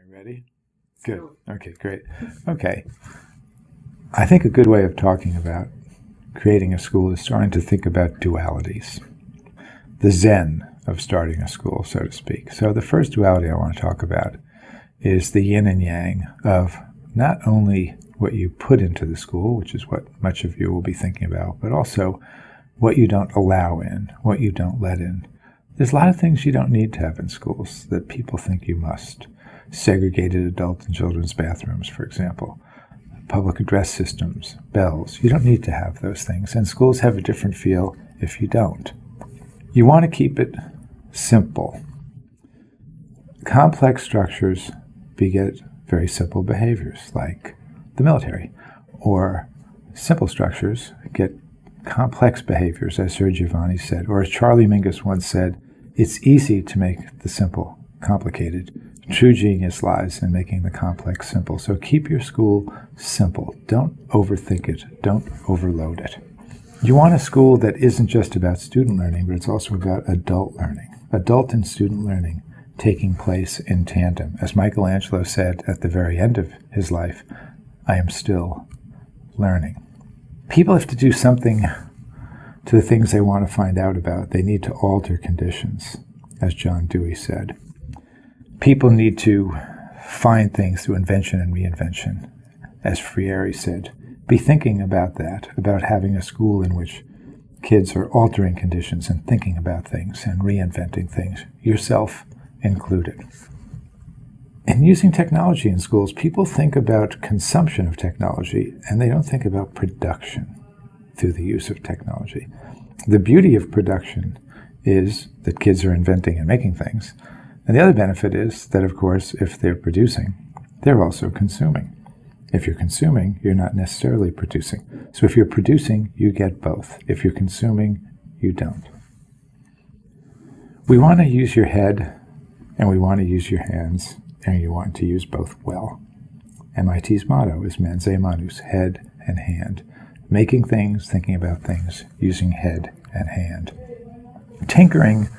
you ready? Good. Okay, great. Okay. I think a good way of talking about creating a school is starting to think about dualities. The Zen of starting a school, so to speak. So the first duality I want to talk about is the yin and yang of not only what you put into the school, which is what much of you will be thinking about, but also what you don't allow in, what you don't let in. There's a lot of things you don't need to have in schools that people think you must. Segregated adult and children's bathrooms, for example. Public address systems, bells. You don't need to have those things, and schools have a different feel if you don't. You want to keep it simple. Complex structures beget very simple behaviors, like the military, or simple structures get complex behaviors, as Sir Giovanni said, or as Charlie Mingus once said, it's easy to make the simple complicated. True genius lies in making the complex simple. So keep your school simple. Don't overthink it. Don't overload it. You want a school that isn't just about student learning, but it's also about adult learning. Adult and student learning taking place in tandem. As Michelangelo said at the very end of his life, I am still learning. People have to do something to the things they want to find out about. They need to alter conditions, as John Dewey said. People need to find things through invention and reinvention, as Freire said. Be thinking about that, about having a school in which kids are altering conditions and thinking about things and reinventing things, yourself included. In using technology in schools, people think about consumption of technology, and they don't think about production through the use of technology. The beauty of production is that kids are inventing and making things. And the other benefit is that, of course, if they're producing, they're also consuming. If you're consuming, you're not necessarily producing. So if you're producing, you get both. If you're consuming, you don't. We want to use your head, and we want to use your hands, and you want to use both well. MIT's motto is Mense Manus, head and hand. Making things, thinking about things, using head and hand. Tinkering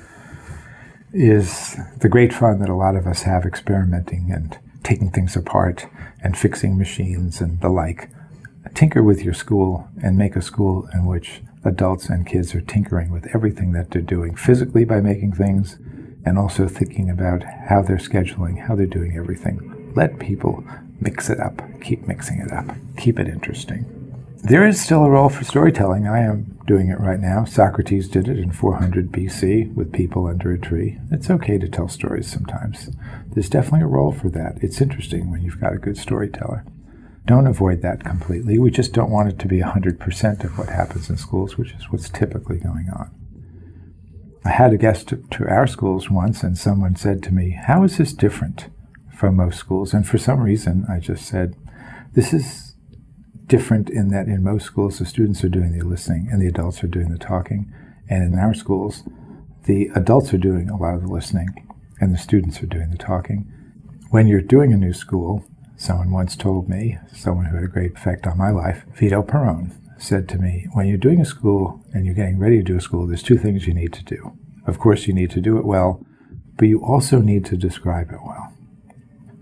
is the great fun that a lot of us have experimenting and taking things apart and fixing machines and the like. Tinker with your school and make a school in which adults and kids are tinkering with everything that they're doing physically by making things and also thinking about how they're scheduling, how they're doing everything. Let people mix it up. Keep mixing it up. Keep it interesting. There is still a role for storytelling. I am doing it right now. Socrates did it in 400 BC with people under a tree. It's okay to tell stories sometimes. There's definitely a role for that. It's interesting when you've got a good storyteller. Don't avoid that completely. We just don't want it to be 100% of what happens in schools, which is what's typically going on. I had a guest to our schools once, and someone said to me, how is this different from most schools? And for some reason, I just said, this is different in that in most schools the students are doing the listening and the adults are doing the talking, and in our schools the adults are doing a lot of the listening and the students are doing the talking. When you're doing a new school, someone once told me, someone who had a great effect on my life, Vito Perrone, said to me, when you're doing a school and you're getting ready to do a school, there's two things you need to do. Of course you need to do it well, but you also need to describe it well.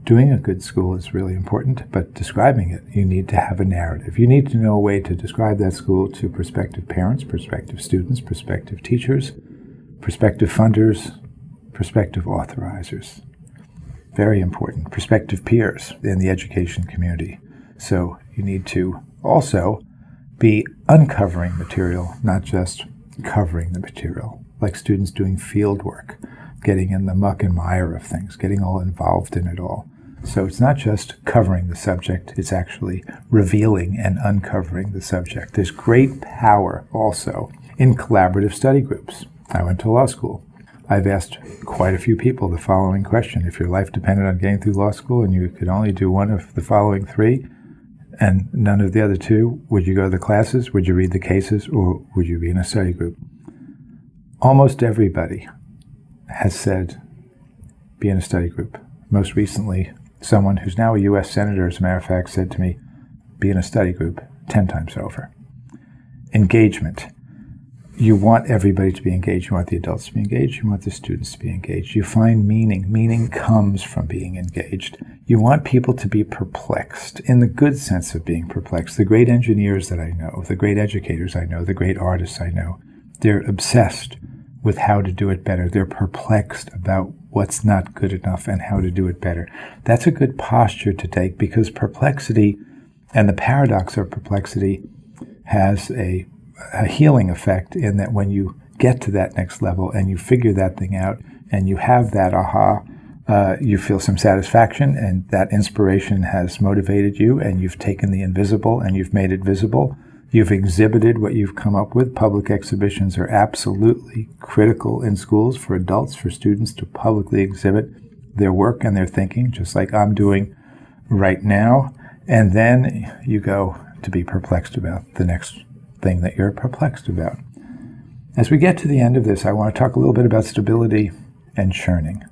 Doing a good school is really important, but describing it, you need to have a narrative. You need to know a way to describe that school to prospective parents, prospective students, prospective teachers, prospective funders, prospective authorizers. Very important. Prospective peers in the education community. So you need to also be uncovering material, not just covering the material, like students doing field work, getting in the muck and mire of things, getting all involved in it all. So it's not just covering the subject, it's actually revealing and uncovering the subject. There's great power also in collaborative study groups. I went to law school. I've asked quite a few people the following question. If your life depended on getting through law school and you could only do one of the following three and none of the other two, would you go to the classes, would you read the cases, or would you be in a study group? Almost everybody has said, be in a study group. Most recently, someone who's now a U.S. Senator, as a matter of fact, said to me, be in a study group 10 times over. Engagement. You want everybody to be engaged. You want the adults to be engaged. You want the students to be engaged. You find meaning. Meaning comes from being engaged. You want people to be perplexed, in the good sense of being perplexed. The great engineers that I know, the great educators I know, the great artists I know, they're obsessed with how to do it better. They're perplexed about what's not good enough and how to do it better. That's a good posture to take, because perplexity and the paradox of perplexity has a healing effect, in that when you get to that next level and you figure that thing out and you have that aha, you feel some satisfaction, and that inspiration has motivated you, and you've taken the invisible and you've made it visible. You've exhibited what you've come up with. Public exhibitions are absolutely critical in schools for adults, for students to publicly exhibit their work and their thinking, just like I'm doing right now. And then you go to be perplexed about the next thing that you're perplexed about. As we get to the end of this, I want to talk a little bit about stability and churning.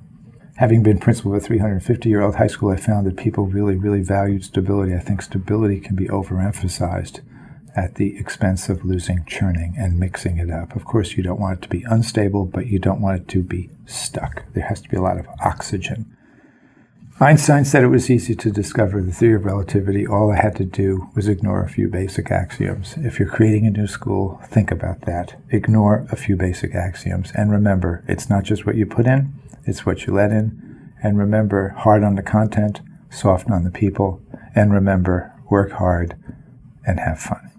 Having been principal of a 350-year-old high school, I found that people really, really valued stability. I think stability can be overemphasized at the expense of losing churning and mixing it up. Of course, you don't want it to be unstable, but you don't want it to be stuck. There has to be a lot of oxygen. Einstein said it was easy to discover the theory of relativity. All I had to do was ignore a few basic axioms. If you're creating a new school, think about that. Ignore a few basic axioms. And remember, it's not just what you put in, it's what you let in. And remember, hard on the content, soft on the people. And remember, work hard and have fun.